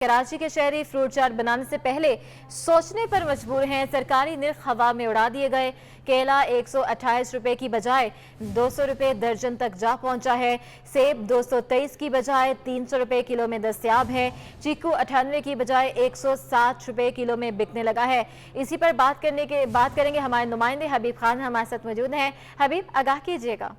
कराची के शहरी फ्रूट चाट बनाने से पहले सोचने पर मजबूर हैं। सरकारी निर्ख हवा में उड़ा दिए गए। केला 128 रुपए की बजाय 200 रुपए दर्जन तक जा पहुंचा है। सेब 223 की बजाय 300 रुपए किलो में दस्तयाब है। चीकू 98 की बजाय 160 रुपए किलो में बिकने लगा है। इसी पर बात करेंगे हमारे नुमाइंदे हबीब खान हमारे साथ मौजूद हैं। हबीब, आगाह कीजिएगा।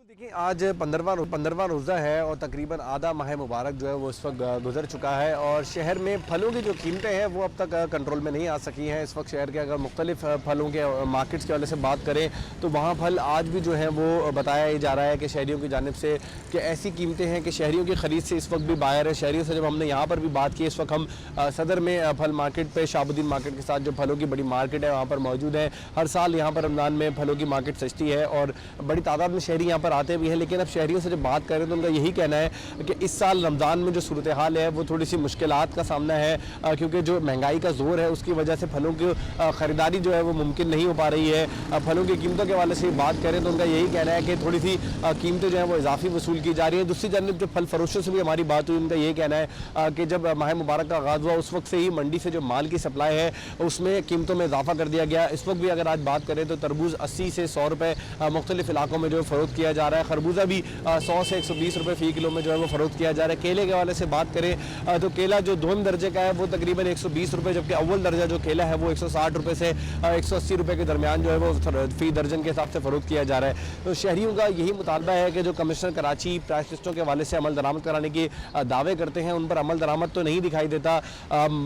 देखिए, आज 15वां रोज़ा है और तकरीबन आधा माह मुबारक जो है वो इस वक्त गुजर चुका है और शहर में फलों की जो कीमतें हैं वो अब तक कंट्रोल में नहीं आ सकी हैं। इस वक्त शहर के अगर मुख्तलिफ फलों के मार्केट्स के वाले से बात करें तो वहाँ फल आज भी जो है वो बताया जा रहा है कि शहरियों की जानिब से कि ऐसी कीमतें हैं कि शहरियों की ख़रीद से इस वक्त भी बाहर है। शहरियों से जब हमने यहाँ पर भी बात की, इस वक्त हम सदर में फल मार्केट पर शहाबुद्दीन मार्केट के साथ जो फलों की बड़ी मार्केट है वहाँ पर मौजूद है। हर साल यहाँ पर रमज़ान में फलों की मार्केट सजती है और बड़ी तादाद में शहरी यहाँ पर आते भी हैं। लेकिन अब शहरियों से जब बात करें तो उनका यही कहना है कि इस साल रमज़ान में जो सूरत हाल है वो थोड़ी सी मुश्किलात का सामना है, क्योंकि जो महंगाई का जोर है उसकी वजह से फलों की ख़रीदारी जो है वो मुमकिन नहीं हो पा रही है। फलों की कीमतों के हवाले से बात करें तो उनका यही कहना है कि थोड़ी सी कीमतें जो है वो इजाफी वसूल की जा रही है। दूसरी जानब जो फल फरोशों से भी हमारी बात हुई, उनका यही कहना है कि जब माह मुबारक का आगाज़ हुआ उस वक्त से ही मंडी से जो माल की सप्लाई है उसमें कीमतों में इजाफा कर दिया गया। इस वक्त भी अगर आज बात करें तो तरबूज 80 से 100 रुपये मुख्तलिफ इलाकों में जो फ़रोख्त किया जा रहा है। खरबूजा भी 100 से 120 रुपये फ़ी किलो में जो है वो फ़रोख्त किया जा रहा है। केले के हवाले से बात करें तो केला जो दोम दर्जे का है वो तकरीबन 120 रुपये, जबकि अव्वल दर्जा जो केला है वो 160 रुपये से 180 रुपये के दरमियान जो है वो फ़ी दर्जन के हिसाब से फ़रोख्त किया जा रहा है। तो शहरियों का यही मुतालबा है कि जो कमिश्नर कराची प्राइस लिस्टों के हवाले से अमल दरामद कराने की दावे करते हैं उन पर अमल दरामद तो नहीं दिखाई देता।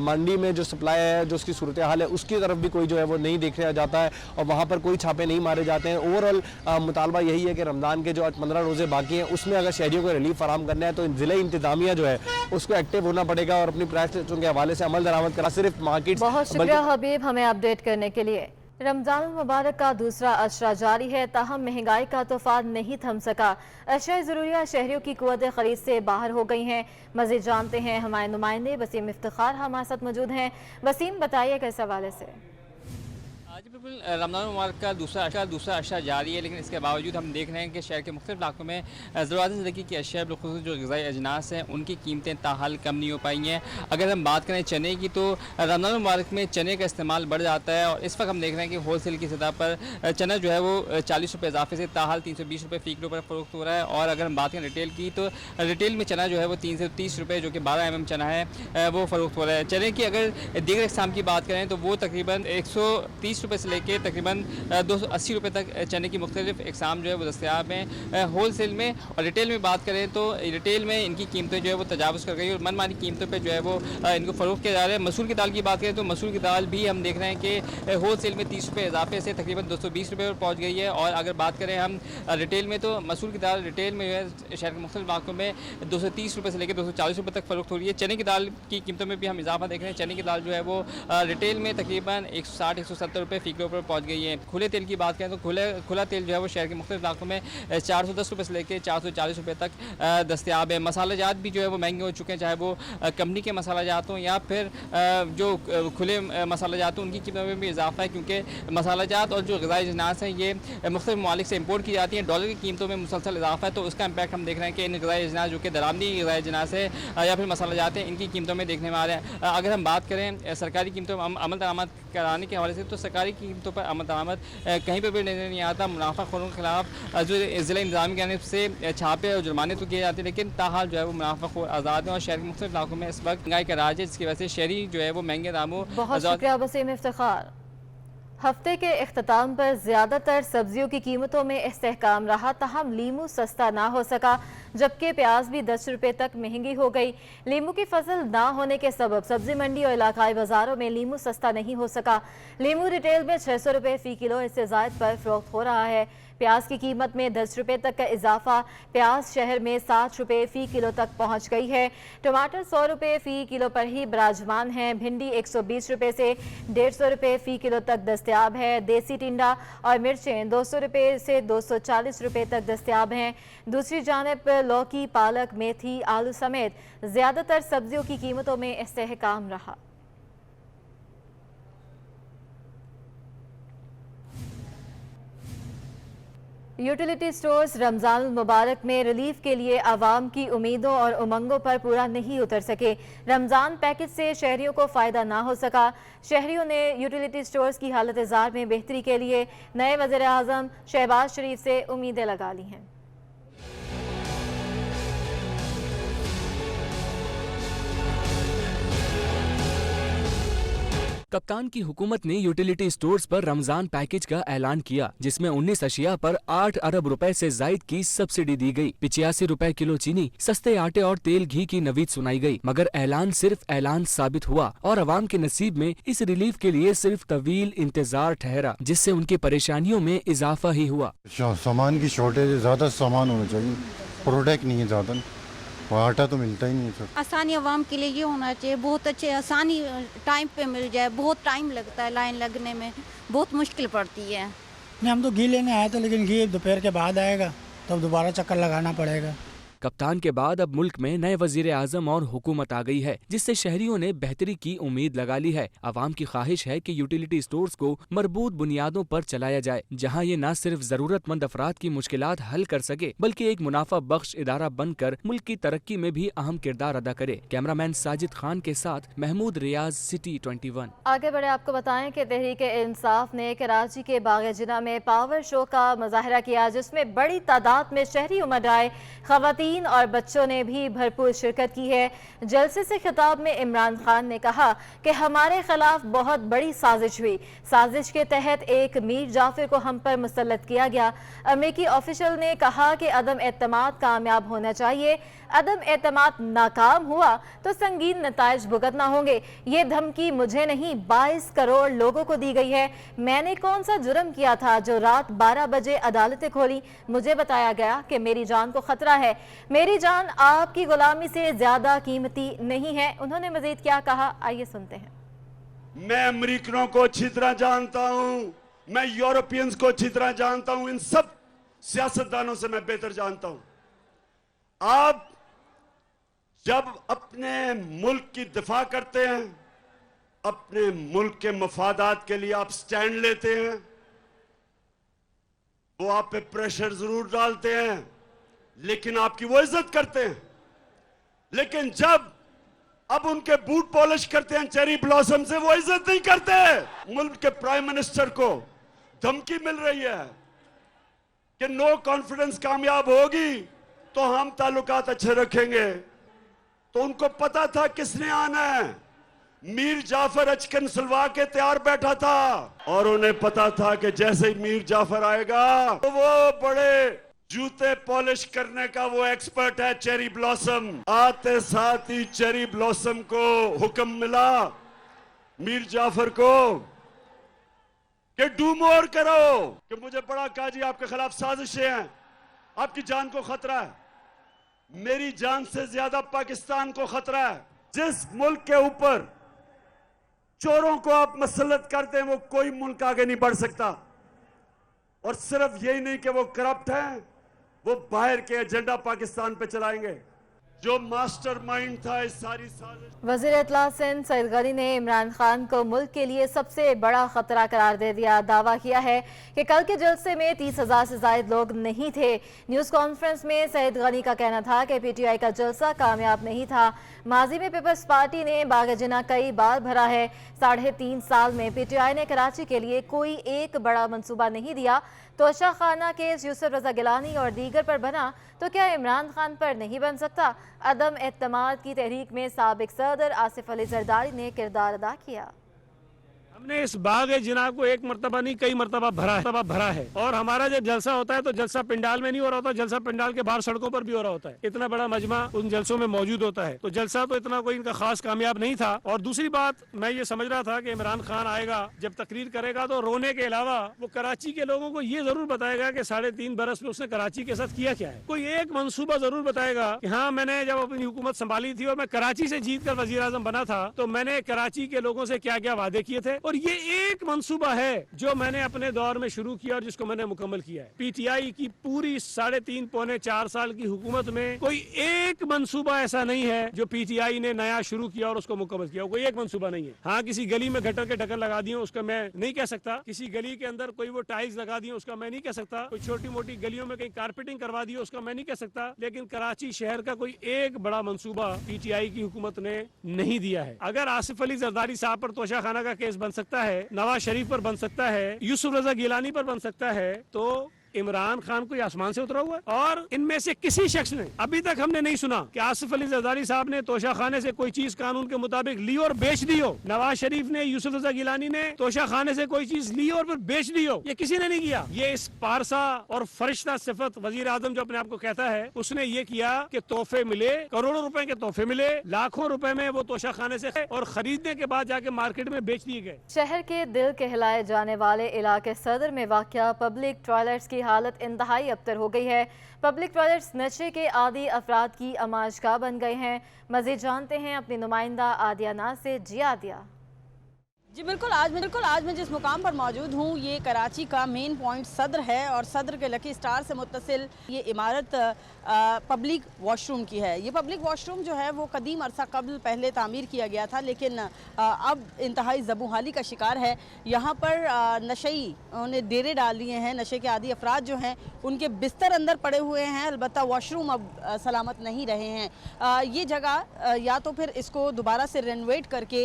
मंडी में जो सप्लाई है, जो उसकी सूरत हाल है उसकी तरफ भी कोई जो है वो नहीं देखा जाता है और वहाँ पर कोई छापे नहीं मारे जाते हैं। ओवरऑल मुतालबा यही है कि रमज़ान के जो 15 रोज़े बाकी हैं उसमें अगर शहरियों को रिलीफ फराहम करना है तो ज़िला इंतजामिया जो है उसको एक्टिव होना पड़ेगा और अपनी प्राइस लिस्टों के हवाले से अमल दरामद करा सिर्फ मार्केट। बहुत शुक्रिया हबीब हमें अपडेट करने के लिए। रमजान मुबारक का दूसरा अशरा जारी है, ताहम महंगाई का तूफान नहीं थम सका। अशिया ज़रूरिया शहरियों की कुव्वत खरीद से बाहर हो गई हैं। मज़ीद जानते हैं हमारे नुमाइंदे वसीम इफ्तिखार हमारे साथ मौजूद हैं। वसीम, बताइए किस हवाले से। आज बिल्कुल रमज़ान मुबारक का दूसरा अशरा जारी है, लेकिन इसके बावजूद हम देख रहे हैं कि शहर के मुख्तलिफ इलाकों में ज़रूरत ज़िंदगी की अशिया बिलखुसूस जो ग़िज़ाई अजनास हैं उनकी कीमतें ताहाल कम नहीं हो पाई हैं। अगर हम बात करें चने की तो रमज़ान मुबारक में चने का इस्तेमाल बढ़ जाता है और इस वक्त हम देख रहे हैं कि होल सेल की सतह पर चना जो है वो 40 रुपये इजाफे से ताहाल 320 रुपये फ़ी किलो पर फ़रोख्त हो रहा है। और अगर हम बात करें रिटेल की तो रिटेल में चना जो है वो 330 रुपये जो कि 12 mm चना है वो फ़रोख्त हो रहा है। चने की अगर दीगर इक़साम की बात करें तो वो तकरीबन 130 रुपये से लेकर तकरीबन 280 रुपये तक चने की मुख्तलिफ इक़साम जो है वो दस्तयाब हैं होल सेल में। और रिटेल में बात करें तो रिटेल में इनकी कीमतें जो है वो तजावुज़ कर गई और मनमानी कीमतों पे जो है वो इनको फ़रोख्त किया जा रहा है। मसूर की दाल की बात करें तो मसूर की दाल भी हम देख रहे हैं कि होल सेल में 30 रुपये इजाफे से तकरीबन 220 रुपये पर पहुँच गई है। और अगर बात करें हम रिटेल में तो मसूर की दाल रिटेल में जो है शहर के मुख्तलिफ इलाकों में 230 रुपये से लेकर 240 रुपये तक फ़रोख्त हो रही है। चने की दाल की कीमतों में भी हम इजाफा देख रहे हैं। चने की दाल जो है वो रिटेल में तकरीबन 160-170 रुपये फ़ी किलो पर पहुँच गई है। खुले तेल की बात करें तो खुला तेल जो है वो शहर के मुख्तलिफ इलाकों में 410 रुपये से लेकर 440 रुपये तक दस्तयाब है। मसाला जात भी जो है वो महंगे हो चुके हैं, चाहे वो कंपनी के मसाला जात हों या फिर जो खुले मसाला जात हों उनकी कीमतों में भी इजाफा है, क्योंकि मसाला जात और जो ग़िज़ाई अजनास हैं ये मुख्तलिफ ममालिक से इम्पोर्ट की जाती हैं। डॉलर की कीमतों में मुसलसल इजाफा है, तो उसका इम्पैक्ट हम देख रहे हैं कि इन ग़िज़ाई अजनास जो कि दरामदी ग़िज़ाई अजनास है या फिर मसाला जात हैं इनकी कीमतों में देखने में आ रहे हैं। अगर हम बात करें सरकारी कीमतों में अमल दरामद कराने के हवाले से तो सरकारी कीमतों पर अमल दरामद कहीं पर भी नजर नहीं आता। मुनाफाखोरों के खिलाफ जो ज़िला इंतज़ामिया की जानिब से छापे और जुर्माने तो किए जाते हैं, लेकिन ताहाल जो है वो मुनाफाखोर आज़ाद हैं और शहर के मुख्तलिफ इलाकों में इस वक्त महंगाई का राज है, जिसकी वजह से शहरी जो है वो महंगे दामों। बहुत शुक्रिया वसीम इफ्तिखार। हफ्ते के इख्तिताम पर ज़्यादातर सब्जियों की कीमतों में इस्तेहकाम रहा, ताहम लीमू सस्ता ना हो सका, जबकि प्याज भी 10 रुपये तक महंगी हो गई। लीमू की फसल ना होने के सबब सब्जी मंडी और इलाकाई बाजारों में लीमू सस्ता नहीं हो सका। लीमू रिटेल में 600 रुपये फ़ी किलो इससे ज़ायद पर फ़रोख्त हो रहा है। प्याज की कीमत में 10 रुपये तक का इजाफा, प्याज शहर में 60 रुपये फ़ी किलो तक पहुँच गई है। टमाटर 100 रुपये फ़ी किलो पर ही बराजमान है। भिंडी 120 रुपये से 150 रुपये फ़ी किलो तक दस्तयाब है। देसी टिंडा और मिर्चें 200 रुपये से 240 रुपये तक दस्तयाब हैं। दूसरी जानिब लौकी, पालक, मेथी, आलू समेत ज़्यादातर सब्जियों की कीमतों में इस्तेहकाम रहा। यूटिलिटी स्टोर्स रमजान मुबारक में रिलीफ के लिए आवाम की उम्मीदों और उमंगों पर पूरा नहीं उतर सके। रमजान पैकेज से शहरियों को फ़ायदा ना हो सका। शहरियों ने यूटिलिटी स्टोर्स की हालत ज़ार में बेहतरी के लिए नए वज़ीर आज़म शहबाज शरीफ से उम्मीदें लगा ली हैं। कप्तान की हुकूमत ने यूटिलिटी स्टोर्स पर रमजान पैकेज का ऐलान किया, जिसमें 19 अशिया पर 8 अरब रुपए से जायद की सब्सिडी दी गई। 85 रुपए किलो चीनी, सस्ते आटे और तेल घी की नवीद सुनाई गई, मगर ऐलान सिर्फ ऐलान साबित हुआ और अवाम के नसीब में इस रिलीफ के लिए सिर्फ तवील इंतजार ठहरा, जिससे उनकी परेशानियों में इजाफा ही हुआ। सामान की शॉर्टेज, ज्यादा सामान होना चाहिए, प्रोडक्ट नहीं है ज्यादा, आटा तो मिलता ही नहीं। सर आसानी आवाम के लिए ये होना चाहिए, बहुत अच्छे आसानी टाइम पे मिल जाए। बहुत टाइम लगता है लाइन लगने में, बहुत मुश्किल पड़ती है। नहीं, हम तो घी लेने आए थे, लेकिन घी दोपहर के बाद आएगा, तब दोबारा चक्कर लगाना पड़ेगा। कप्तान के बाद अब मुल्क में नए वजीर आजम और हुकूमत आ गई है, जिससे शहरियों ने बेहतरी की उम्मीद लगा ली है। आवाम की ख्वाहिश है कि यूटिलिटी स्टोर्स को मरबूत बुनियादों पर चलाया जाए, जहां ये न सिर्फ जरूरतमंद अफराद की मुश्किलात हल कर सके, बल्कि एक मुनाफा बख्श इदारा बनकर मुल्क की तरक्की में भी अहम किरदार अदा करे। कैमरामैन साजिद खान के साथ महमूद रियाज, सिटी 21। आगे बढ़े आपको बताएं कि तहरीक इंसाफ ने कराची के बाग जिना में पावर शो का मुजाहरा किया, जिसमें बड़ी तादाद में शहरी उमड़ आए। खवातीन और बच्चों ने भी भरपूर शिरकत की है। जलसे से खिताब में इमरान खान ने कहा कि हमारे खिलाफ बहुत बड़ी साजिश हुई। साजिश के तहत एक मीर जाफर को हम पर मुसल्लत किया गया। अमेरिकी ऑफिशियल ने कहा कि अदम एतमाद कामयाब होना चाहिए। अदम एतमाद नाकाम हुआ तो संगीन नताइज भुगतना होंगे। ये धमकी मुझे नहीं, 22 करोड़ लोगों को दी गई है। मैंने कौन सा जुर्म किया था जो रात 12 बजे अदालतें खोली? मुझे बताया गया कि मेरी जान को खतरा है। मेरी जान आपकी गुलामी से ज्यादा कीमती नहीं है। उन्होंने मजीद क्या कहा, आइए सुनते हैं। मैं अमेरिकनों को अच्छी तरह जानता हूं, मैं यूरोपियंस को अच्छी तरह जानता हूं, इन सब सियासतदानों से मैं बेहतर जानता हूं। आप जब अपने मुल्क की दिफा करते हैं, अपने मुल्क के मफादात के लिए आप स्टैंड लेते हैं, वो आप पे प्रेशर जरूर डालते हैं, लेकिन आपकी वो इज्जत करते हैं। लेकिन जब अब उनके बूट पॉलिश करते हैं चेरी ब्लॉसम से, वो इज्जत नहीं करते। मुल्क के प्राइम मिनिस्टर को धमकी मिल रही है कि नो कॉन्फिडेंस कामयाब होगी तो हम ताल्लुकात अच्छे रखेंगे। तो उनको पता था किसने आना है। मीर जाफर अचकन सलवा के तैयार बैठा था और उन्हें पता था कि जैसे ही मीर जाफर आएगा तो वो बड़े जूते पॉलिश करने का वो एक्सपर्ट है चेरी ब्लॉसम। आते साथ ही चेरी ब्लॉसम को हुक्म मिला मीर जाफर को कि डू मोर करो, कि मुझे बड़ा काजी आपके खिलाफ साजिशें हैं, आपकी जान को खतरा है, मेरी जान से ज्यादा पाकिस्तान को खतरा है। जिस मुल्क के ऊपर चोरों को आप मसलत करते हैं वो कोई मुल्क आगे नहीं बढ़ सकता। और सिर्फ यही नहीं कि वो करप्ट हैं, वो बाहर के एजेंडा पाकिस्तान पे चलाएंगे। जो मास्टरमाइंड था इस सारी साजिश। वज़ीर इत्तलात सिंध सईद गनी ने इमरान खान को मुल्क के लिए सबसे बड़ा खतरा करार दे दिया। दावा किया है कि कल के जलसे में 30,000 से ज्यादा लोग नहीं थे। न्यूज़ कॉन्फ्रेंस में सईद गनी का कहना था कि PTI का जलसा कामयाब नहीं था। माजी में पीपल्स पार्टी ने बाग जिना कई बार भरा है। 3.5 साल में PTI ने कराची के लिए कोई एक बड़ा मंसूबा नहीं दिया। तोशा खाना केस यूसुफ रजा गिलानी और दीगर पर बना तो क्या इमरान खान पर नहीं बन सकता? अदम एतमाद की तहरीक में साबिक सदर आसिफ अली जरदारी ने किरदार अदा किया। हमने इस बाग जिना को एक मरतबा नहीं कई मरतबा भरा है। और हमारा जब जलसा होता है तो जलसा पंडाल में नहीं हो रहा होता, जलसा पंडाल के बाहर सड़कों पर भी हो रहा होता है। इतना बड़ा मजमा उन जलसों में मौजूद होता है। तो जलसा तो इतना कोई इनका खास कामयाब नहीं था। और दूसरी बात, मैं ये समझ रहा था कि इमरान खान आएगा, जब तकरीर करेगा तो रोने के अलावा वो कराची के लोगों को ये जरूर बताएगा कि 3.5 बरस में उसने कराची के साथ किया क्या है। कोई एक मंसूबा जरूर बताएगा कि हाँ, मैंने जब अपनी हुकूमत संभाली थी और मैं कराची से जीत कर वजीर आजम बना था तो मैंने कराची के लोगों से क्या क्या वादे किए थे। और ये एक मंसूबा है जो मैंने अपने दौर में शुरू किया और जिसको मैंने मुकम्मल किया है। पीटीआई की पूरी 3.5 पौने 4 साल की हुकूमत में कोई एक मंसूबा ऐसा नहीं है जो पीटीआई ने नया शुरू किया और उसको मुकम्मल किया, कोई एक मंसूबा नहीं है। हाँ, किसी गली में गटर के ढक्कन लगा दिए उसका मैं नहीं कह सकता, किसी गली के अंदर कोई वो टाइल्स लगा दिए उसका मैं नहीं कह सकता, कोई छोटी मोटी गलियों में कहीं कारपेटिंग करवा दी उसका मैं नहीं कह सकता, लेकिन कराची शहर का कोई एक बड़ा मंसूबा पीटीआई की हुकूमत ने नहीं दिया है। अगर आसिफ अली जरदारी साहब पर तोशा खाना का केस बन सकता है, नवाज शरीफ पर बन सकता है, यूसुफ रजा गिलानी पर बन सकता है, तो इमरान खान कोई आसमान से उतरा हुआ है? और इनमें से किसी शख्स ने अभी तक हमने नहीं सुना कि आसिफ अली जरदारी साहब ने तोशा खाने से कोई चीज कानून के मुताबिक ली और बेच दी हो, नवाज शरीफ ने, यूसुफ रजा गिलानी ने तोशा खाने से कोई चीज ली और फिर बेच दी हो, ये किसी ने नहीं किया। ये इस पारसा और फरिश्ता सिफत वजीर आजम जो अपने आप को कहता है, उसने ये किया कि तोहफे मिले, करोड़ों रुपए के तोहफे मिले, लाखों रुपए में वो तोशा खाने से और खरीदने के बाद जाके मार्केट में बेच दिए गए। शहर के दिल कहलाए जाने वाले इलाके सदर में वाक़या पब्लिक टॉयलेट्स की हालत इंतहाई अबतर हो गई है। पब्लिक टॉयलेट्स नशे के आदी अफराद की आमाजगाह बन गए हैं। मज़ीद जानते हैं अपनी नुमाइंदा आदिया नाज से। जी आदिया। जी बिल्कुल, आज मैं जिस मुकाम पर मौजूद हूँ ये कराची का मेन पॉइंट सदर है और सदर के लकी स्टार से मुत्तसिल ये इमारत पब्लिक वॉशरूम की है। ये पब्लिक वॉशरूम जो है वो कदीम अरसा कबल पहले तामीर किया गया था, लेकिन अब इंतहाई ज़बूहाली का शिकार है। यहाँ पर नशई उन्हें डेरे डाल दिए हैं, नशे के आदी अफराद जो हैं उनके बिस्तर अंदर पड़े हुए हैं, अलबत्ता वॉशरूम अब सलामत नहीं रहे हैं। ये जगह या तो फिर इसको दोबारा से रेनोवेट करके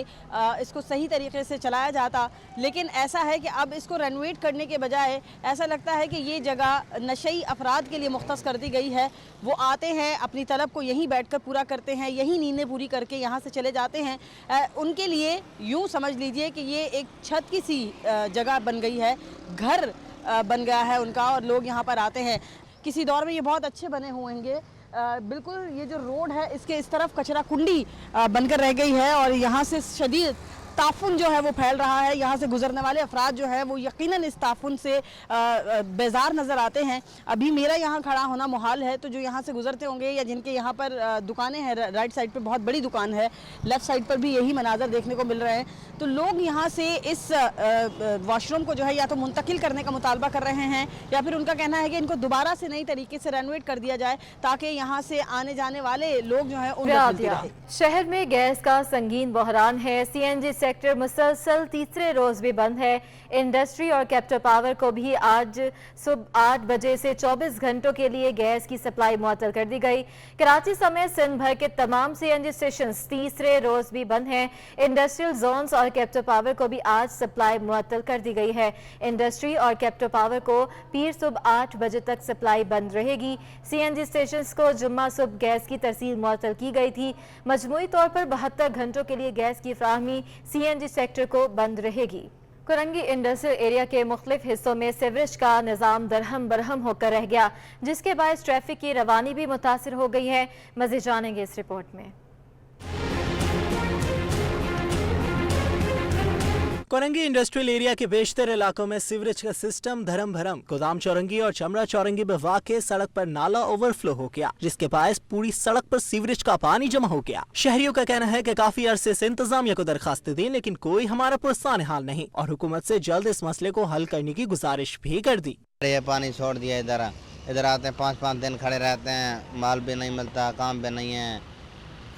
इसको सही तरीके से चलाया जाता, लेकिन ऐसा है कि अब इसको रेनोवेट करने के बजाय ऐसा लगता है कि ये जगह नशई अफराद के लिए मुख्तस कर दी गई है। वो आते हैं, अपनी तलब को यहीं बैठकर पूरा करते हैं, यहीं नींदें पूरी करके यहाँ से चले जाते हैं। उनके लिए यूँ समझ लीजिए कि ये एक छत की सी जगह बन गई है, घर बन गया है उनका और लोग यहाँ पर आते हैं। किसी दौर में ये बहुत अच्छे बने हुए होंगे। बिल्कुल ये जो रोड है इसके इस तरफ कचरा कुंडी बनकर रह गई है और यहाँ से शदीद ताफुन जो है वो फैल रहा है। यहाँ से गुजरने वाले अफराद जो है वो यकीनन इस ताफुन से बेजार नज़र आते हैं। अभी मेरा यहाँ खड़ा होना मुहाल है, तो जो यहाँ से गुजरते होंगे या जिनके यहाँ पर दुकानें हैं, राइट साइड पे बहुत बड़ी दुकान है, लेफ़्ट साइड पर भी यही मनाजर देखने को मिल रहे हैं, तो लोग यहाँ से इस वॉशरूम को जो है या तो मुंतकिल करने का मुतालबा कर रहे हैं या फिर उनका कहना है कि इनको दोबारा से नई तरीके से रेनोवेट कर दिया जाए ताकि यहाँ से आने जाने वाले लोग जो है। शहर में गैस का संगीन बहरान है। CNG सेक्टर मुसलसल तीसरे रोज भी बंद है। इंडस्ट्री और कैप्टन पावर को भी आज सुबह 8 बजे से 24 घंटों के लिए गैस की सप्लाई मुअत्तल कर दी गई। कराची समेत सिंध भर के तमाम CNG स्टेशन तीसरे रोज भी बंद हैं। इंडस्ट्रियल जोन्स और कैप्टन पावर को भी आज सप्लाई मुअत्तल कर दी गई है। इंडस्ट्री और कैप्टन पावर को पीर सुबह 8 बजे तक सप्लाई बंद रहेगी। CNG स्टेशन को जुम्मा सुबह गैस की तरसील मुअत्तल की गई थी। मजमूई तौर पर 72 घंटों के लिए गैस की फ्राहमी CNG सेक्टर को बंद रहेगी। कुरंगी इंडस्ट्रियल एरिया के मुख्तलिफ हिस्सों में सीवरेज का निज़ाम दरहम बरहम होकर रह गया, जिसके बायस ट्रैफिक की रवानी भी मुतासिर हो गई है। मज़ीद जानेंगे इस रिपोर्ट में। कोरंगी इंडस्ट्रियल एरिया के बेशतर इलाकों में सीवरेज का सिस्टम धर्म भरम। गोदाम चौरंगी और चमड़ा चौरंगी में वाक़े सड़क पर नाला ओवरफ्लो हो गया, जिसके बायस पूरी सड़क पर सीवरेज का पानी जमा हो गया। शहरियों का कहना है कि काफी अरसे से इंतजामिया को दरखास्त दी, लेकिन कोई हमारा पुरसान हाल नहीं और हुकूमत से जल्द इस मसले को हल करने की गुजारिश भी कर दी। ये पानी छोड़ दिया, इधर आते हैं 5-5 दिन खड़े रहते हैं, माल भी नहीं मिलता, काम भी नहीं है,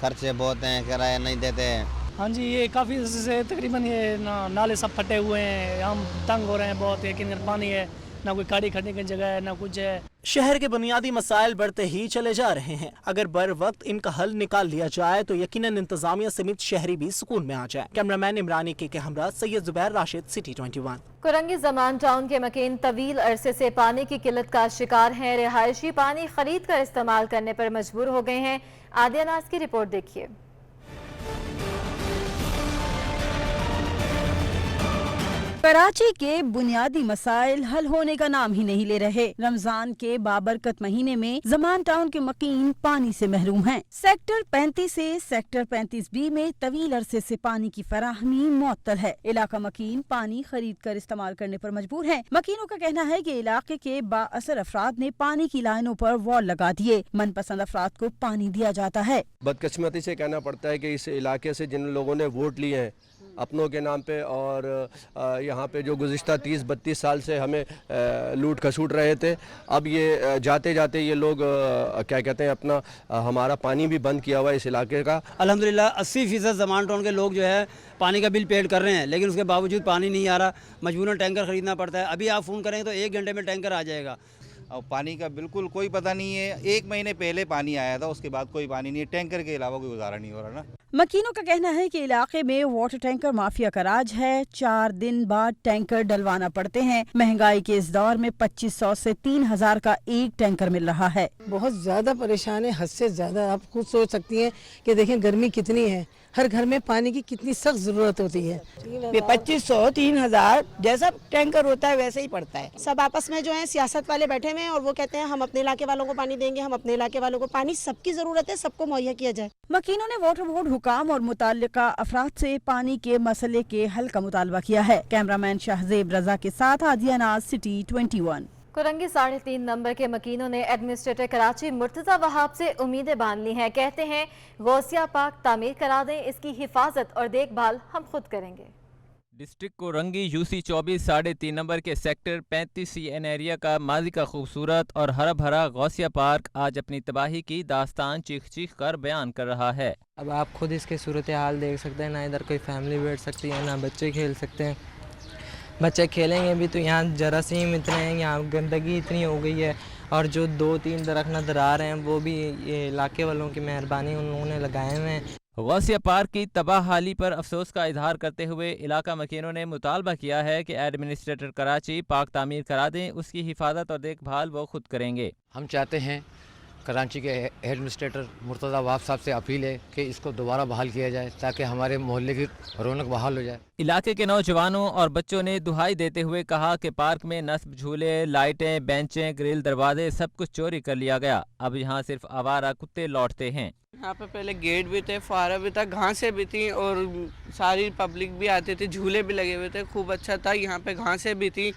खर्चे बहुत हैं, किराया नहीं देते। हाँ जी, ये काफ़ी से तकरीबन ये नाले सब फटे हुए हैं, हम तंग हो रहे हैं बहुत। यकीन पानी है, ना कोई गाड़ी खड़ने की जगह है, ना कुछ है। शहर के बुनियादी मसाइल बढ़ते ही चले जा रहे हैं। अगर बर वक्त इनका हल निकाल लिया जाए तो यकीनन इंतजामिया समेत शहरी भी सुकून में आ जाए। कैमरामैन इमरानी के हमरा सैयद जुबैर राशिद, सिटी 21। कुरंगी ज़मान टाउन के मकीन तवील अरसे से पानी की किल्लत का शिकार हैं। रिहायशी पानी खरीद कर इस्तेमाल करने पर मजबूर हो गए हैं। आदिया नाज की रिपोर्ट देखिए। कराची के बुनियादी मसाइल हल होने का नाम ही नहीं ले रहे। रमजान के बाबरकत महीने में ज़मान टाउन के मकीन पानी से महरूम हैं। सेक्टर 35 से सेक्टर 35B में तवील अरसे से पानी की फराहमी मुअत्तल है। इलाका मकीन पानी खरीद कर इस्तेमाल करने पर मजबूर है। मकीनों का कहना है कि इलाके के बाअसर अफराद ने पानी की लाइनों पर वॉल लगा दिए। मनपसंद अफराद को पानी दिया जाता है। बदकिस्मती से कहना पड़ता है कि इस इलाके से जिन लोगों ने वोट लिए हैं अपनों के नाम पे, और यहाँ पे जो गुज़िश्ता 30-32 साल से हमें लूट खसूट रहे थे, अब ये जाते जाते ये लोग क्या कहते हैं अपना हमारा पानी भी बंद किया हुआ है इस इलाके का। अल्हम्दुलिल्लाह 80% ज़मान टाउन के लोग जो है पानी का बिल पेड कर रहे हैं, लेकिन उसके बावजूद पानी नहीं आ रहा, मजबूरन टैंकर ख़रीदना पड़ता है। अभी आप फ़ोन करेंगे तो 1 घंटे में टैंकर आ जाएगा। और पानी का बिल्कुल कोई पता नहीं है। 1 महीने पहले पानी आया था, उसके बाद कोई पानी नहीं है। टैंकर के अलावा कोई गुजारा नहीं हो रहा ना। मकीनों का कहना है कि इलाके में वाटर टैंकर माफिया का राज है। 4 दिन बाद टैंकर डलवाना पड़ते हैं। महंगाई के इस दौर में 2500 से 3000 का एक टैंकर मिल रहा है। बहुत ज़्यादा परेशान है, हद से ज़्यादा। आप खुद सोच सकती हैं कि देखें गर्मी कितनी है, हर घर में पानी की कितनी सख्त ज़रूरत होती है। 2500 3000 जैसा टैंकर होता है वैसे ही पड़ता है। सब आपस में जो है सियासत वाले बैठे हुए हैं और वो कहते हैं हम अपने इलाके वालों को पानी देंगे, हम अपने इलाके वालों को पानी। सबकी ज़रूरत है, सबको मुहैया किया जाए। मकीनों ने वाटर बोर्ड हुकाम और मुताल्लिका अफराद से पानी के मसले के हल का मुतालबा किया है। कैमरामैन शाहजेब रजा के साथ हादिया नाज, सिटी 21। कुरंगी 3.5 नंबर के मकीनों ने एडमिनिस्ट्रेटर कराची मुर्तज़ा वहाब से उम्मीदें बांध ली हैं। कहते हैं गौसिया पार्क तामीर करा दें, इसकी हिफाजत और देखभाल हम खुद करेंगे। डिस्ट्रिक्ट कोरंगी यूसी 24 3.5 नंबर के सेक्टर 35 CN एरिया का माजी का खूबसूरत और हरा भरा गौसिया पार्क आज अपनी तबाही की दास्तान चीख चीख कर बयान कर रहा है। अब आप खुद इसके सूरत हाल देख सकते हैं, ना इधर कोई फैमिली बैठ सकती है, ना बच्चे खेल सकते हैं। बच्चे खेलेंगे भी तो यहाँ जरासीम इतने हैं, यहाँ गंदगी इतनी हो गई है, और जो 2-3 दरख्त नजर आ रहे हैं वो भी ये इलाके वालों की मेहरबानी उन्होंने लगाए हुए हैं। गौसिया पार्क की तबाह हाली पर अफसोस का इजहार करते हुए इलाका मकीनों ने मुतालबा किया है कि एडमिनिस्ट्रेटर कराची पार्क तामीर करा दें, उसकी हिफाजत और देखभाल वो खुद करेंगे। हम चाहते हैं कराची के एडमिनिस्ट्रेटर मुर्तज़ा वहाब साहब से अपील है कि इसको दोबारा बहाल किया जाए ताकि हमारे मोहल्ले की रौनक बहाल हो जाए। इलाके के नौजवानों और बच्चों ने दुहाई देते हुए कहा कि पार्क में नस्ब झूले, लाइटें, बेंचें, ग्रिल, दरवाजे सब कुछ चोरी कर लिया गया। अब यहाँ सिर्फ आवारा कुत्ते लौटते हैं। यहाँ पे पहले गेट भी थे, फुहारा भी था, घासें भी थी और सारी पब्लिक भी आती थी, झूले भी लगे हुए थे, खूब अच्छा था। यहाँ पे घासें भी थी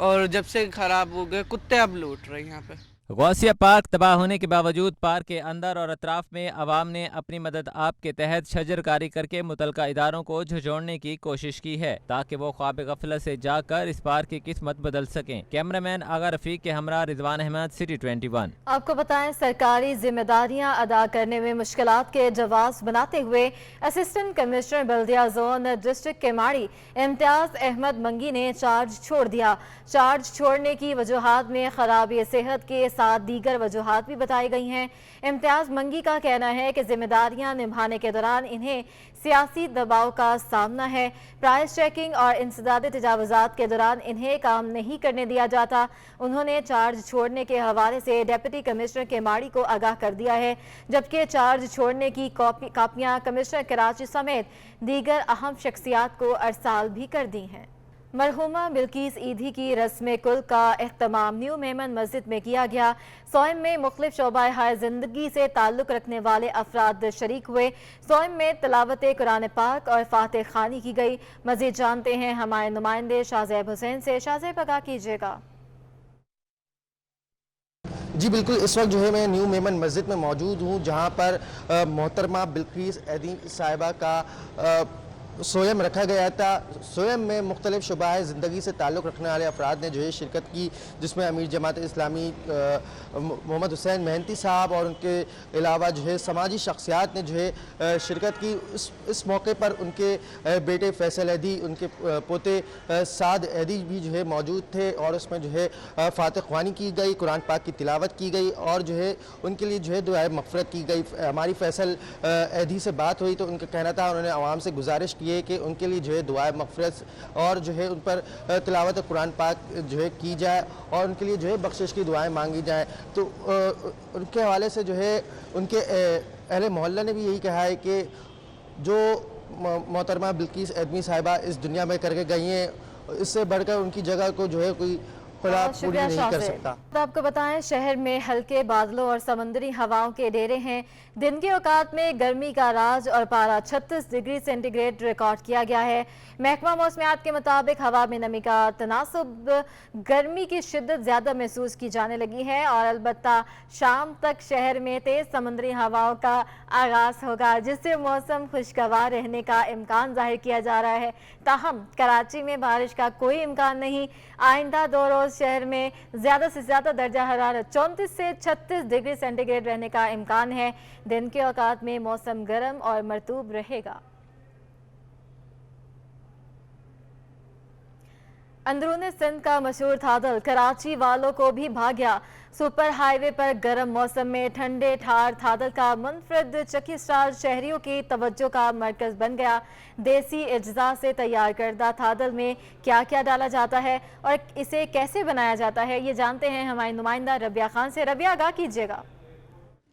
और जब से खराब हो गए कुत्ते अब लौट रहे हैं यहाँ पे। गौसिया पार्क तबाह होने के बावजूद पार्क के अंदर और अतराफ में अवाम ने अपनी मदद आप के तहत शजरकारी करके मुतलका इदारों को झुझोड़ने की कोशिश की है ताकि वो ख्वाब गफलत से जाकर इस पार्क की किस्मत बदल सकें। कैमरामैन आगा रफीक के हमरा रिजवान अहमद, सिटी 21। आपको बताएं, सरकारी जिम्मेदारियां अदा करने में मुश्किलात के जवाब बनाते हुए असिस्टेंट कमिश्नर बल्दिया जोन डिस्ट्रिक्ट केमाड़ी इम्तियाज अहमद मंगी ने चार्ज छोड़ दिया। चार्ज छोड़ने की वजूहात में खराबी सेहत के साथ दीगर वजूहात भी बताई गई हैं। इम्तियाज मंगी का कहना है कि जिम्मेदारियां निभाने के दौरान इन्हें सियासी दबाव का सामना है। प्राइस चेकिंग और इंसदादी तजावुजात के दौरान इन्हें काम नहीं करने दिया जाता। उन्होंने चार्ज छोड़ने के हवाले से डिप्टी कमिश्नर केमाड़ी को आगाह कर दिया है, जबकि चार्ज छोड़ने की कापियां कमिश्नर कराची समेत दीगर अहम शख्सियात को अरसाल भी कर दी हैं। मरहुमा बिल्किस ईदी की रस्म कुल का एहतमाम न्यू मेमन मस्जिद में किया गया। सोइम में मुख्तलिफ शोबाए हाय जिंदगी से ताल्लुक़ रखने वाले अफराद शरीक हुए। सोइम में तिलावत कुरान पाक और फातिह खानी की गई। मज़ीद जानते हैं हमारे नुमाइंदे शाहजेब हुसैन से। शाहजेब आगाह कीजिएगा। जी बिल्कुल, इस वक्त जो है मैं न्यू मेमन मस्जिद में मौजूद हूँ, जहाँ पर मोहतरमा बिल्किस ईदी साहिबा का सोयम रखा गया था। सोयम में मुख्तलिफ शुबाए ज़िंदगी से ताल्लुक़ रखने वाले अफराद ने जो है शिरकत की, जिसमें अमीर जमात इस्लामी मोहम्मद हुसैन मेहनती साहब और उनके अलावा जो है समाजी शख्सियात ने जो है शिरकत की। इस मौके पर उनके बेटे फैसल ऐदी, उनके पोते साद ऐदी भी जो है मौजूद थे और उसमें जो है फातिह ख्वानी की गई, कुरान पाक की तिलावत की गई और जो है उनके लिए जो है दुआए मग़फ़िरत की गई। हमारी फैसल ऐदी से बात हुई तो उनका कहना था, उन्होंने आवाम से गुजारिश की कि उनके लिए जो है दुआए मग़फ़िरत और जो है उन पर तिलावत कुरान पाक जो है की जाए और उनके लिए जो है बख्शिश की दुआएं मांगी जाएं। तो उनके हवाले से जो है उनके अहले मोहल्ला ने भी यही कहा है कि जो मोहतरमा बिल्किस ईदी साहिबा इस दुनिया में करके गई हैं, इससे बढ़कर उनकी जगह को जो है कोई खुला पूरी शुक्रिया नहीं शाह कर से। सकता। तो आपको बताएं, शहर में हल्के बादलों और समुद्री हवाओं के डेरे हैं। दिन के औकात में गर्मी का राज और पारा 36 डिग्री सेंटीग्रेड रिकॉर्ड किया गया है। महकमा मौसमियात के मुताबिक हवा में नमी का तनासुब, गर्मी की शिद्दत ज़्यादा महसूस की जाने लगी है और अलबत्ता शाम तक शहर में तेज़ समुद्री हवाओं का आगाज़ होगा, जिससे मौसम खुशगवार रहने का इम्कान जाहिर किया जा रहा है। ताहम कराची में बारिश का कोई इम्कान नहीं। आइंदा 2 रोज़ शहर में ज़्यादा से ज़्यादा दर्जा हरारत 34 से 36 डिग्री सेंटीग्रेड रहने का इम्कान है। दिन के औकात में मौसम गर्म और मरतूब रहेगा। अंदरूनी सिंध का मशहूर थादल कराची वालों को भी भा गया। सुपर हाईवे पर गर्म मौसम में ठंडे ठार थादल का मुनफरद चकी स्टार शहरियों की तवज्जो का मरकज बन गया। देसी अज्जा से तैयार करदा थादल में क्या क्या डाला जाता है और इसे कैसे बनाया जाता है, ये जानते हैं हमारी नुमाइंदा रबिया खान से। रबिया, आगाह कीजिएगा।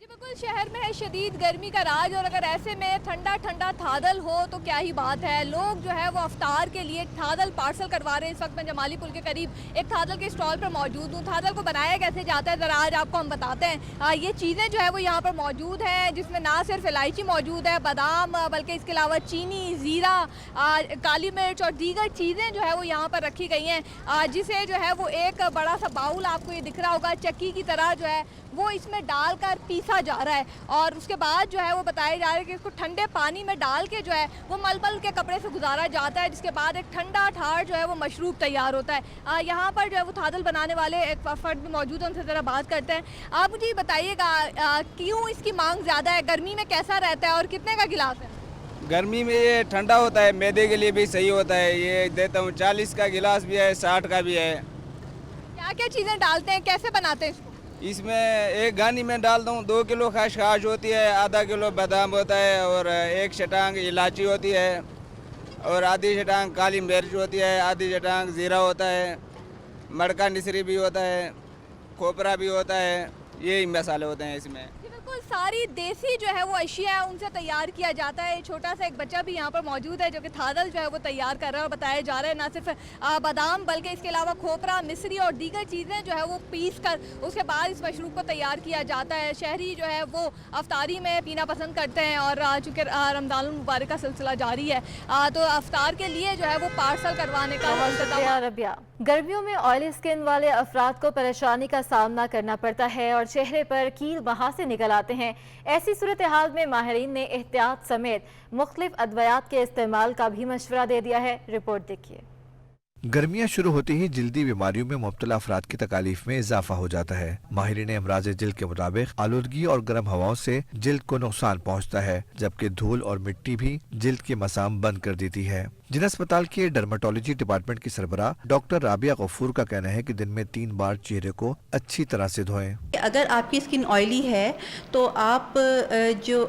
बिल्कुल, शहर में है शदीद गर्मी का राज और अगर ऐसे में ठंडा ठंडा थादल हो तो क्या ही बात है। लोग जो है वो अफ्तार के लिए थादल पार्सल करवा रहे हैं। इस वक्त मैं जमाली पुल के करीब एक थादल के स्टॉल पर मौजूद हूँ। थादल को बनाया कैसे जाता है ज़रा आज आपको हम बताते हैं। ये चीज़ें जो है वो यहाँ पर मौजूद हैं, जिसमें ना सिर्फ इलायची मौजूद है, बादाम, बल्कि इसके अलावा चीनी, ज़ीरा, काली मिर्च और दीगर चीज़ें जो है वो यहाँ पर रखी गई हैं, जिसे जो है वो एक बड़ा सा बाउल आपको ये दिख रहा होगा चक्की की तरह जो है वो इसमें डालकर पीसा जा रहा है और उसके बाद जो है वो बताया जा रहा है कि इसको ठंडे पानी में डाल के जो है वो मलमल के कपड़े से गुजारा जाता है, जिसके बाद एक ठंडा ठार जो है वो मशरूब तैयार होता है। यहाँ पर जो है वो थादल बनाने वाले एक फर्द भी मौजूद है, उनसे ज़रा बात करते हैं। आप मुझे बताइएगा क्यों इसकी मांग ज़्यादा है, गर्मी में कैसा रहता है और कितने का गिलास है? गर्मी में ये ठंडा होता है, मैदे के लिए भी सही होता है। ये देता हूँ 40 का गिलास भी है, 60 का भी है। क्या क्या चीज़ें डालते हैं, कैसे बनाते हैं? इसमें एक गानी में डालता हूँ 2 किलो खसखस होती है, आधा किलो बादाम होता है और 1 शटांग इलायची होती है और आधी शटांग काली मिर्च होती है, आधी शटांग ज़ीरा होता है, मड़का निसरी भी होता है, खोपरा भी होता है। यही मसाले होते हैं इसमें। बिल्कुल सारी देसी जो है वो अशिया है, उनसे तैयार किया जाता है। छोटा सा एक बच्चा भी यहाँ पर मौजूद है जो कि थादल जो है वो तैयार कर रहा है और बताया जा रहा है ना सिर्फ बादाम बल्कि इसके अलावा खोपरा, मिश्री और दीगर चीज़ें जो है वो पीस कर उसके बाद इस मशरूब को तैयार किया जाता है। शहरी जो है वो अफ्तारी में पीना पसंद करते हैं और चूँकि रमज़ान मुबारक का सिलसिला जारी है तो अफ्तार के लिए जो है वो पार्सल करवाने का रबिया। गर्मियों में ऑयली स्किन वाले अफराद को परेशानी का सामना करना पड़ता है और चेहरे पर कील बहा से निकल आते हैं। ऐसी सूरत हाल में माहिरीन ने एहतियात समेत मुख्तलिफ अद्वियात के इस्तेमाल का भी मशवरा दे दिया है। रिपोर्ट देखिए। गर्मियां शुरू होते ही जल्दी बीमारियों में मुब्तला अफराद की तकालीफ में इजाफा हो जाता है। माहिरीन अमराज जिल्द के मुताबिक आलूदगी और गर्म हवाओं से जिल्द को नुकसान पहुंचता है, जबकि धूल और मिट्टी भी जिल्द के मसाम बंद कर देती है। जिला अस्पताल के डर्मेटोलॉजी डिपार्टमेंट की सरबराह डॉक्टर राबिया गफूर का कहना है कि दिन में 3 बार चेहरे को अच्छी तरह से धोएं। अगर आपकी स्किन ऑयली है तो आप जो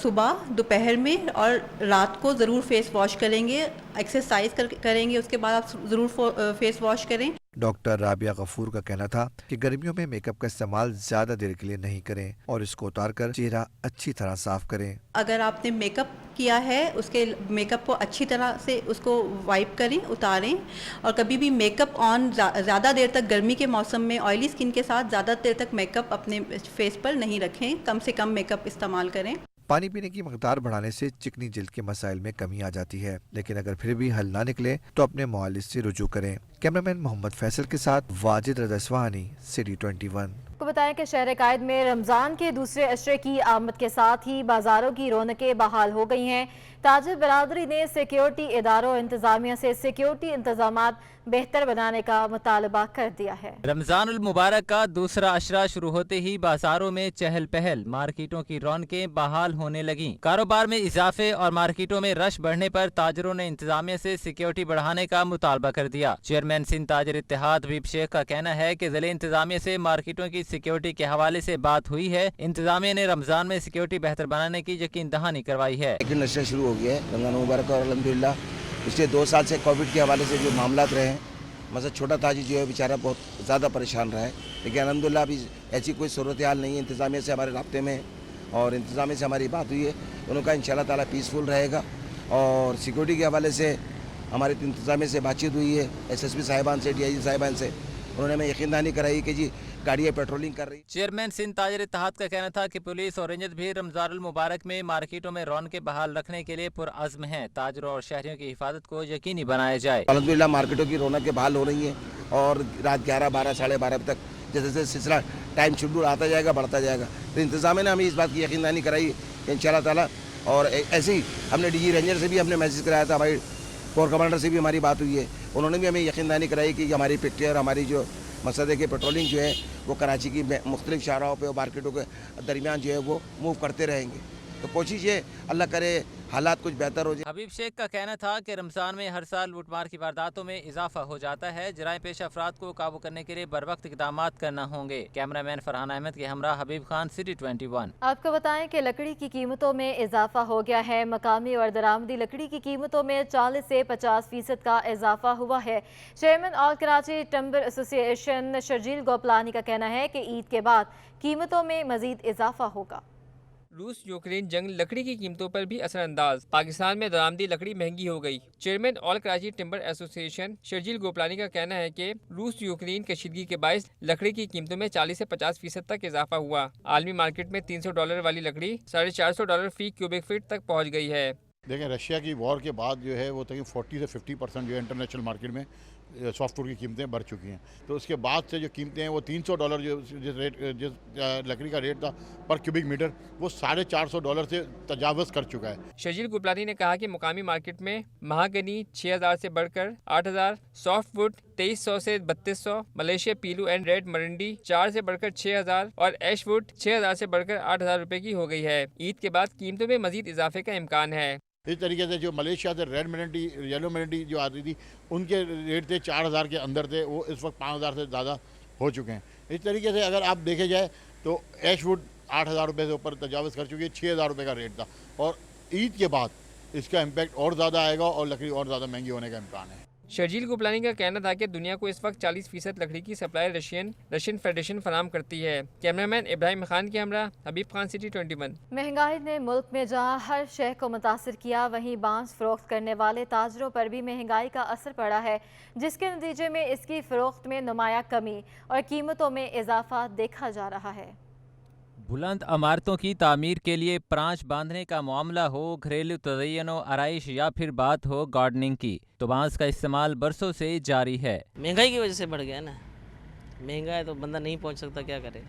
सुबह, दोपहर में और रात को ज़रूर फेस वॉश करेंगे, एक्सरसाइज करेंगे, उसके बाद आप ज़रूर फेस वॉश करें। डॉक्टर राबिया गफूर का कहना था कि गर्मियों में मेकअप का इस्तेमाल ज्यादा देर के लिए नहीं करें और इसको उतारकर चेहरा अच्छी तरह साफ करें। अगर आपने मेकअप किया है उसके मेकअप को अच्छी तरह से उसको वाइप करें, उतारें और कभी भी मेकअप ऑन ज़्यादा देर तक गर्मी के मौसम में ऑयली स्किन के साथ ज़्यादा देर तक मेकअप अपने फेस पर नहीं रखें, कम से कम मेकअप इस्तेमाल करें। पानी पीने की मकदार बढ़ाने से चिकनी जिल्द के मसाइल में कमी आ जाती है, लेकिन अगर फिर भी हल ना निकले तो अपने मुआलिज से रुजू करें। कैमरामैन मोहम्मद फैसल के साथ वाजिद रज़ा इस्फहानी, सिटी 21। को बताएं कि शहर कायद में रमज़ान के दूसरे अशरे की आमद के साथ ही बाजारों की रौनकें बहाल हो गई हैं। ताजिर बरादरी ने सिक्योरिटी इदारों और इंतजामिया से सिक्योरिटी इंतजामात बेहतर बनाने का मुतालबा कर दिया है। रमजान उल मुबारक का दूसरा अशरा शुरू होते ही बाजारों में चहल पहल, मार्केटों की रौनकें बहाल होने लगी। कारोबार में इजाफे और मार्केटों में रश बढ़ने पर ताजरों ने इंतजामिया से सिक्योरिटी बढ़ाने का मुतालबा कर दिया। चेयरमैन सिंध ताजर इत्तेहाद हबीब शेख का कहना है कि जिले इंतजामिया से मार्केटों की सिक्योरिटी के हवाले से बात हुई है। इंतजामिया ने रमजान में सिक्योरिटी बेहतर बनाने की यकीन दहानी करवाई है। नशा शुरू हो गया है रमजान मुबारक और अल्हम्दुलिल्लाह पिछले 2 साल से कोविड के हवाले से जो मामला रहे हैं, मतलब छोटा ताजी जो है बेचारा बहुत ज़्यादा परेशान रहा है, लेकिन अल्हम्दुलिल्लाह अभी ऐसी कोई सूरत हाल नहीं है। इंतजामिया से हमारे राब्ते में और इंतजामिया से हमारी बात हुई है, उनका इंशाल्लाह ताला पीसफुल रहेगा। और सिक्योरिटी के हवाले से हमारी इंतजामिया से बातचीत हुई है, SSP साहिबान से, DIG साहिबान से, उन्होंने हमें यकीन दहानी कराई कि जी गाड़ियाँ पेट्रोलिंग कर रही। चेयरमैन सिंध ताजर इत्तेहाद का कहना था कि पुलिस और रेंजर भी रमजानुल मुबारक में मार्केटों में रौनकें बहाल रखने के लिए पुरअज़्म हैं। ताजरों और शहरियों की हिफाजत को यकीनी बनाया जाए। अल्हम्दुलिल्लाह मार्केटों की रौनकें बहाल हो रही हैं और रात 11, 12, साढ़े 12 बजे तक जैसे जैसे सिलसिला टाइम शेड्यूल आता जाएगा, बढ़ता जाएगा। तो इंतज़ाम ने हमें इस बात की यकीन दहानी कराई कि इंशाअल्लाह ताला। और ऐसे ही हमने डीजी रेंजर से भी हमने मैसेज कराया था, हमारी कोर कमांडर से भी हमारी बात हुई है, उन्होंने भी हमें यकीन दहानी कराई कि हमारी पिक्चर और हमारी जो मकसद है कि पेट्रोलिंग जो है वो कराची की मुख्तलिफ शाहराहों पे और मार्केटों के दरमियान जो है वो मूव करते रहेंगे। तो कोशिश ये अल्लाह करे हालात कुछ बेहतर हो जाए। हबीब शेख का कहना था कि रमज़ान में हर साल लूटमार की वारदातों में इजाफा हो जाता है। जराइम पेश अफराद को काबू करने के लिए बरवक्त इक़दामात करना होंगे। कैमरामैन फरहान अहमद के हमरा हबीब खान, सिटी 21। आपको बताएं कि लकड़ी की कीमतों में इजाफा हो गया है। मकामी और दरामदी लकड़ी की कीमतों में 40 से 50% का इजाफा हुआ है। Chairman all Karachi timber association Sharjeel Gopalani का कहना है कि ईद के बाद कीमतों में मजीद इजाफा होगा। रूस यूक्रेन जंग लकड़ी की कीमतों पर भी असरअंदाज। पाकिस्तान में दरामदी लकड़ी महंगी हो गई। Chairman all Karachi timber association Sharjeel Gopalani का कहना है कि रूस यूक्रेन कशीदगी के बायस लकड़ी की कीमतों में 40 से 50% तक इजाफा हुआ। आलमी मार्केट में $300 वाली लकड़ी $450 फी क्यूबिक फीट तक पहुँच गई है। देखें, रशिया की वॉर के बाद जो है वो तकरीबन 40 से 50% जो है इंटरनेशनल मार्केट में सॉफ्ट वुड की कीमतें बढ़ चुकी हैं। तो उसके बाद से जो कीमतें हैं वो $300 जिस लकड़ी का रेट था पर क्यूबिक मीटर वो $450 से तजावज़ कर चुका है। शर्जील गुपलानी ने कहा कि मुकामी मार्केट में महागनी 6000 से बढ़कर 8000, सॉफ्ट वुड 2300 से 3200, मलेशिया पीलू एंड रेड मरंडी 4 से बढ़कर 6000 और एश वुड 6000 से बढ़कर 8000 रुपए की हो गई है। ईद के बाद कीमतों में मजीद इजाफे का इम्कान है। इस तरीके से जो मलेशिया से रेड मेरेंडी, येलो मेरेंडी जो आती थी उनके रेट थे 4000 के अंदर थे, वो इस वक्त 5000 से ज़्यादा हो चुके हैं। इस तरीके से अगर आप देखे जाए तो एश वुड 8000 रुपये से ऊपर तजावज़ कर चुकी है, 6000 रुपये का रेट था। और ईद के बाद इसका इम्पैक्ट और ज़्यादा आएगा और लकड़ी और ज़्यादा महंगी होने का इम्कान है। शर्जील गुपलानी का कहना था कि दुनिया को इस वक्त 40% लकड़ी की सप्लाई रशियन फेडरेशन फराम करती है। कैमरामैन इब्राहिम खान के हमरा हबीब खान, सिटी 21। महंगाई ने मुल्क में जहां हर शय को मुतासर किया, वहीं बांस फरोख्त करने वाले ताजरों पर भी महंगाई का असर पड़ा है, जिसके नतीजे में इसकी फरोख्त में नुमाया कमी और कीमतों में इजाफा देखा जा रहा है। बुलंद इमारतों की तामीर के लिए प्रांच बांधने का मामला हो, घरेलू तज़य्युन व आराइश या फिर बात हो गार्डनिंग की, तो बांस का इस्तेमाल बरसों से जारी है। महंगाई की वजह से बढ़ गया ना, महंगा है तो बंदा नहीं पहुंच सकता, क्या करे,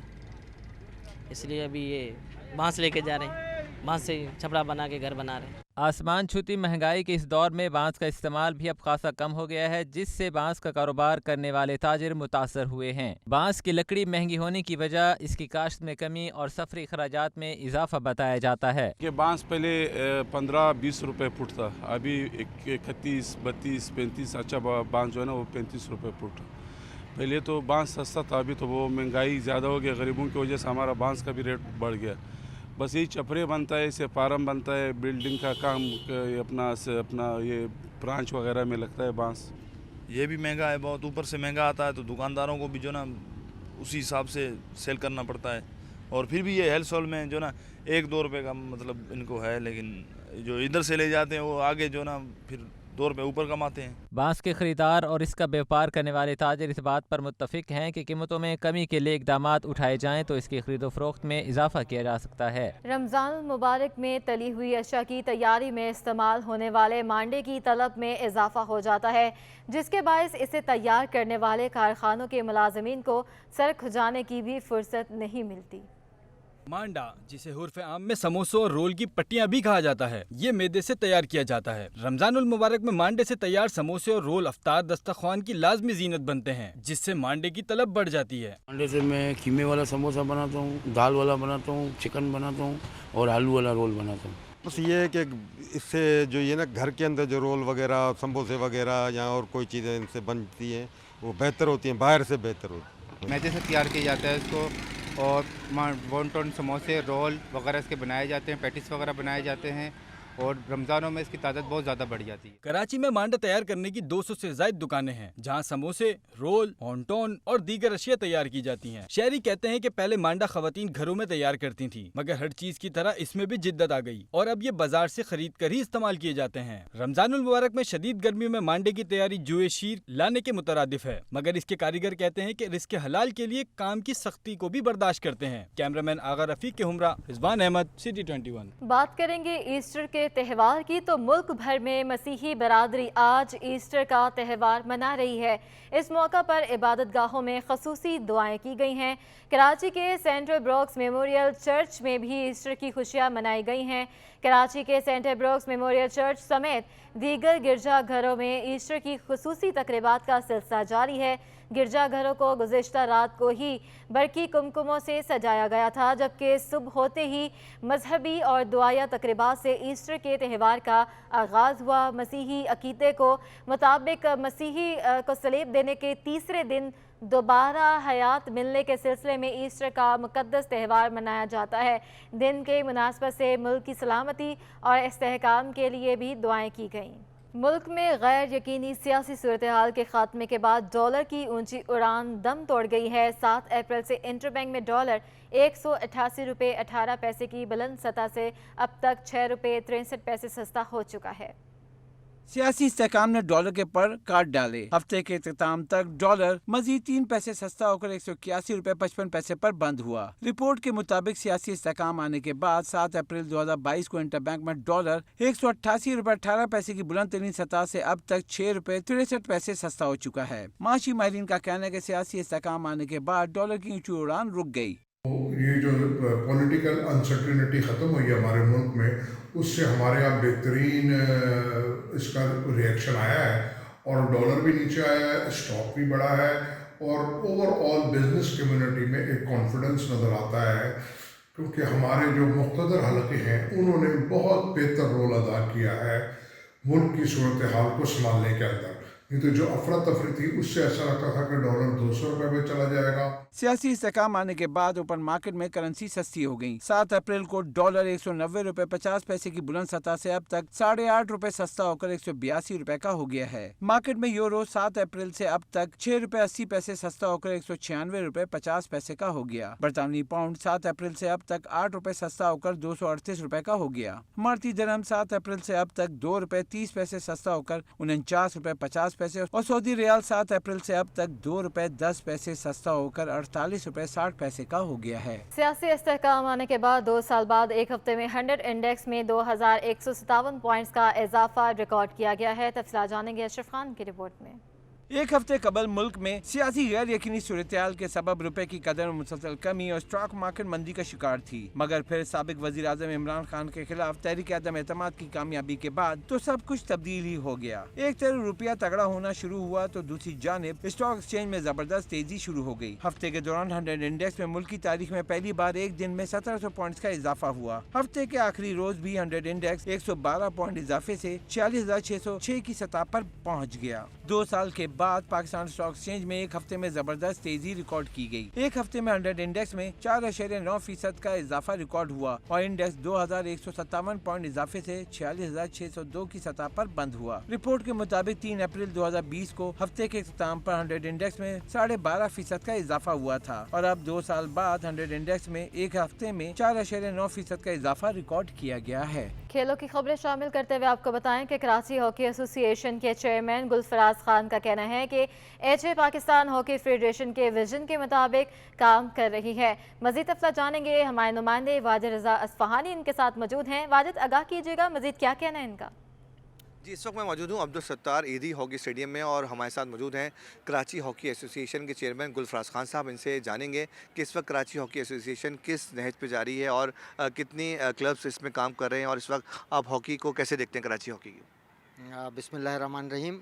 इसलिए अभी ये बांस लेके जा रहे हैं, बांस से छपड़ा बना के घर बना रहे हैं। आसमान छूती महंगाई के इस दौर में बांस का इस्तेमाल भी अब खासा कम हो गया है, जिससे बांस का कारोबार करने वाले ताजिर मुतासर हुए हैं। बांस की लकड़ी महंगी होने की वजह इसकी काश्त में कमी और सफरी खराजात में इजाफा बताया जाता है। कि बांस पहले 15-20 रुपए फुट था, अभी 31, 32, 35 अच्छा बांस जो है ना वो 35 रुपए फुट। पहले तो बांस सस्ता था, अभी तो वो महंगाई ज़्यादा हो गया, गरीबों की वजह से हमारा बांस का भी रेट बढ़ गया। बस यही चपरे बनता है, इसे फार्म बनता है, बिल्डिंग का काम अपना ये ब्रांच वगैरह में लगता है बांस। ये भी महंगा है बहुत, ऊपर से महंगा आता है तो दुकानदारों को भी जो ना उसी हिसाब से सेल करना पड़ता है। और फिर भी ये हेल्थ सोल में जो ना 1-2 रुपये का मतलब इनको है, लेकिन जो इधर से ले जाते हैं वो आगे जो ना फिर 2 रुपये ऊपर कमाते हैं। बांस के खरीदार और इसका व्यापार करने वाले ताजिर इस बात पर मुत्तफिक हैं कि कीमतों में कमी के लिए इकदामात उठाए जाएं तो इसकी खरीदो फरोख्त में इजाफा किया जा सकता है। रमज़ान मुबारक में तली हुई अशिया की तैयारी में इस्तेमाल होने वाले मांडे की तलब में इजाफा हो जाता है, जिसके बायस इसे तैयार करने वाले कारखानों के मुलाजमीन को सर खुजाने की भी फुर्सत नहीं मिलती। मांडा, जिसे हुर्फ आम में समोसों और रोल की पट्टियां भी कहा जाता है, ये मैदे से तैयार किया जाता है। रमजानुल मुबारक में मांडे से तैयार समोसे और रोल अफ्तार दस्तरख्वान की लाजमी जीनत बनते हैं, जिससे मांडे की तलब बढ़ जाती है। मांडे से मैं कीमे वाला समोसा बनाता हूँ, दाल वाला बनाता हूँ, चिकन बनाता हूँ और आलू वाला रोल बनाता हूँ। बस ये है कि इससे जो ये ना घर के अंदर जो रोल वगैरह, समोसे वगैरह या और कोई चीज़ें इनसे बनती हैं वो बेहतर होती हैं, बाहर से बेहतर होती है। मैदे से तैयार किया जाता है इसको, और वॉन्टन समोसे, रोल वगैरह इसके बनाए जाते हैं, पैटिस वगैरह बनाए जाते हैं। और रमज़ानों में इसकी तादाद बहुत ज़्यादा बढ़ जाती है। कराची में मांडा तैयार करने की 200 से ज्यादा दुकानें हैं जहां समोसे, रोल, हॉन्टॉन और दीगर अशिया तैयार की जाती हैं। शहरी कहते हैं कि पहले मांडा खवातीन घरों में तैयार करती थीं, मगर हर चीज की तरह इसमें भी जिद्दत आ गई और अब ये बाजार से खरीद कर ही इस्तेमाल किए जाते हैं। रमजानुल मुबारक में शदीद गर्मियों में मांडे की तैयारी जुए शीर लाने के मुतरादिफ है, मगर इसके कारीगर कहते हैं कि रिस्क हलाल के लिए काम की सख्ती को भी बर्दाश्त करते हैं। कैमरामैन आगा रफीक के हमरा रिजवान अहमद, सिटी 21। बात करेंगे ईस्टर के त्यौहार की तो मुल्क भर में मसीही बरादरी आज ईस्टर का त्यौहार मना रही है। इस मौका पर इबादत गाहों में खसूसी दुआएं की गई हैं। कराची के सेंट्रल ब्रॉक्स मेमोरियल चर्च में भी ईस्टर की खुशियां मनाई गई हैं। कराची के सेंट्रल ब्रॉक्स मेमोरियल चर्च समेत दीगर गिरजा घरों में ईस्टर की खुसूसी तकरीबात का सिलसिला जारी है। गिरजा घरों को गुज़िश्ता रात को ही बरकी कुमकुमों से सजाया गया था, जबकि सुबह होते ही मजहबी और दुआया तकरीबात से ईस्टर के त्यौहार का आगाज़ हुआ। मसीही अकीदे को मुताबिक मसीही को सलीब देने के तीसरे दिन दोबारा हयात मिलने के सिलसिले में ईस्टर का मुक़द्दस त्यौहार मनाया जाता है। दिन के मुनासबत से मुल्क की सलामती और इस्तेहकाम के लिए भी दुआएं की गईं। मुल्क में गैर यकीनी सियासी सूरत हाल के खात्मे के बाद डॉलर की ऊंची उड़ान दम तोड़ गई है। 7 अप्रैल से इंटरबैंक में डॉलर 188 रुपये 18 पैसे की बुलंद सतह से अब तक 6 रुपये 63 पैसे सस्ता हो चुका है। सियासी इस्तेहकाम ने डॉलर के पर काट डाले। हफ्ते के इख्तिताम तक डॉलर मजीद 3 पैसे सस्ता होकर 181 रुपये 55 पैसे पर बंद हुआ। रिपोर्ट के मुताबिक सियासी इस्तेहकाम आने के बाद 7 अप्रैल 2022 को इंटरबैंक में डॉलर 188 रुपये 18 पैसे की बुलंद तरीन सतह से अब तक 6 रुपये 63 पैसे सस्ता हो चुका है। माशी माहिरीन का कहना है कि सियासी इस्तेहकाम आने के बाद डॉलर की ऊंची उड़ान रुक गई। ये जो पॉलिटिकल अनसर्टेनिटी ख़त्म हुई है हमारे मुल्क में, उससे हमारे यहाँ बेहतरीन इसका रिएक्शन आया है और डॉलर भी नीचे आया है, स्टॉक भी बढ़ा है और ओवरऑल बिजनेस कम्युनिटी में एक कॉन्फिडेंस नज़र आता है, क्योंकि हमारे जो मुख्तदर हलके हैं उन्होंने बहुत बेहतर रोल अदा किया है मुल्क की सूरत हाल को संभालने के अंदर। नहीं तो जो अफरा तफरी थी उससे ऐसा लगता था कि डॉलर 200 रुपये में चला जाएगा। सियासी इस्तेहकाम आने के बाद ओपन मार्केट में करेंसी सस्ती हो गई। 7 अप्रैल को डॉलर 190 रुपये 50 पैसे की बुलंद सतह से अब तक 8.5 रुपये सस्ता होकर 182 रुपये का हो गया है। मार्केट में यूरो 7 अप्रैल से अब तक 6 रुपये 80 पैसे सस्ता होकर 196 रुपये 50 पैसे का हो गया। बरतानवी पाउंड 7 अप्रैल से अब तक 8 रुपये सस्ता होकर 238 रुपये का हो गया। इमारती दिरहम 7 अप्रैल से अब तक 2 रुपये 30 पैसे सस्ता होकर 49 रुपये 50 पैसे और सऊदी रियाल 7 अप्रैल से अब तक 2 रुपये 10 पैसे सस्ता होकर 48 रुपये 60 पैसे का हो गया है। सियासी इस्तेहकाम आने के बाद 2 साल बाद एक हफ्ते में 100 इंडेक्स में 2157 पॉइंट्स का इजाफा रिकॉर्ड किया गया है। तफसीलात जानेंगे अशरफ खान की रिपोर्ट में। एक हफ्ते कबल मुल्क में सियासी गैर यकीनी सूरत-ए-हाल के सबब रुपए की कदर में मुसलसल कमी और स्टॉक मार्केट मंदी का शिकार थी, मगर फिर साबिक वजीर आज़म इमरान खान के खिलाफ तहरीक अदम एतमाद की कामयाबी के बाद तो सब कुछ तब्दील ही हो गया। एक तरफ रुपया तगड़ा होना शुरू हुआ तो दूसरी जानिब स्टॉक एक्सचेंज में जबरदस्त तेजी शुरू हो गई। हफ्ते के दौरान 100 इंडेक्स में मुल्क की तारीख में पहली बार एक दिन में 1700 पॉइंट्स का इजाफा हुआ। हफ्ते के आखिरी रोज भी 100 इंडेक्स 112 पॉइंट इजाफे से 46,606 की सतह पर पहुँच गया। 2 साल के बाद पाकिस्तान स्टॉक एक्सचेंज में एक हफ्ते में जबरदस्त तेजी रिकॉर्ड की गई। एक हफ्ते में 100 इंडेक्स में 4.9% का इजाफा रिकॉर्ड हुआ और इंडेक्स 2157 पॉइंट इजाफे से 46,602 की सतह पर बंद हुआ। रिपोर्ट के मुताबिक 3 अप्रैल 2020 को हफ्ते के इख्तिताम पर 100 इंडेक्स में 12.5% का इजाफा हुआ था और अब 2 साल बाद 100 इंडेक्स में एक हफ्ते में 4.9% का इजाफा रिकॉर्ड किया गया है। खेलों की खबरें शामिल करते हुए आपको बताएं कि कराची हॉकी एसोसिएशन के चेयरमैन गुलफराज खान का कहना है कि एचए पाकिस्तान हॉकी फेडरेशन के विजन के मुताबिक काम कर रही है। मजीद तफसीलात जानेंगे हमारे नुमाइंदे वाजिद रजा असफहानी इनके साथ मौजूद हैं। वाजिद, आगाह कीजिएगा, मजीद क्या कहना है इनका? जी, इस वक्त मैं मौजूद हूँ अब्दुल सत्तार ईदी हॉकी स्टेडियम में और हमारे साथ मौजूद हैं कराची हॉकी एसोसिएशन के चेयरमैन गुलफराज खान साहब। इनसे जानेंगे कि इस वक्त कराची हॉकी एसोसिएशन किस नहज पे जा रही है और कितनी क्लब्स इसमें काम कर रहे हैं और इस वक्त आप हॉकी को कैसे देखते हैं कराची हॉकी की? बिस्मिल्लाहिर्रहमानिर्रहीम।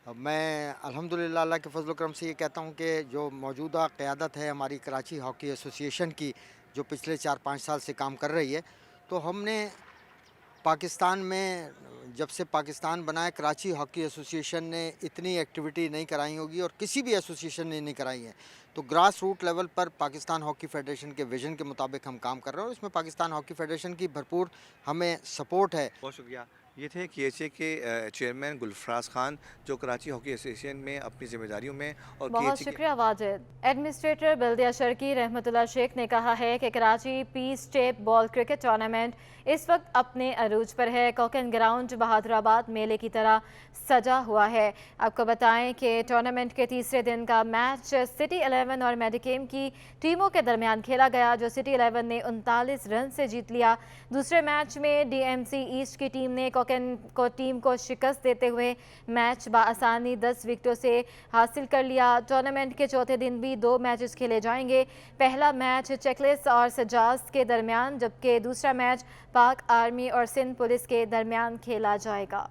मैं अल्हम्दुलिल्लाह अल्लाह के फजल करम से ये कहता हूँ कि जो मौजूदा क़यादत है हमारी कराची हॉकी एसोसिएशन की, जो पिछले 4-5 साल से काम कर रही है, तो हमने पाकिस्तान में जब से पाकिस्तान बना है कराची हॉकी एसोसिएशन ने इतनी एक्टिविटी नहीं कराई होगी और किसी भी एसोसिएशन ने नहीं कराई है। तो ग्रास रूट लेवल पर पाकिस्तान हॉकी फेडरेशन के विजन के मुताबिक हम काम कर रहे हैं और इसमें पाकिस्तान हॉकी फेडरेशन की भरपूर हमें सपोर्ट है। बहुत शुक्रिया। ये थे KHA के चेयरमैन गुलफराज खान जो कराची हॉकी एसोसिएशन में अपनी जिम्मेदारियों में और बहुत शुक्रिया वाजिद। एडमिनिस्ट्रेटर बल्दिया शर्की रहमतुल्लाह शेख ने कहा है कि Karachi peace tape ball cricket tournament इस वक्त अपने अरूज पर है। कॉकन ग्राउंड बहादुराबाद मेले की तरह सजा हुआ है। आपको बताएं कि टूर्नामेंट के तीसरे दिन का मैच सिटी 11 और मेडिकेम की टीमों के दरमियान खेला गया, जो सिटी 11 ने 39 रन से जीत लिया। दूसरे मैच में DMC ईस्ट की टीम ने कॉकन को टीम को शिकस्त देते हुए मैच बाआसानी 10 विकेटों से हासिल कर लिया। टूर्नामेंट के चौथे दिन भी 2 मैचेस खेले जाएंगे। पहला मैच चेकलेस और सजाज के दरमियान, जबकि दूसरा मैच पाक आर्मी और सिंध पुलिस के दरमियान खेला जाएगा।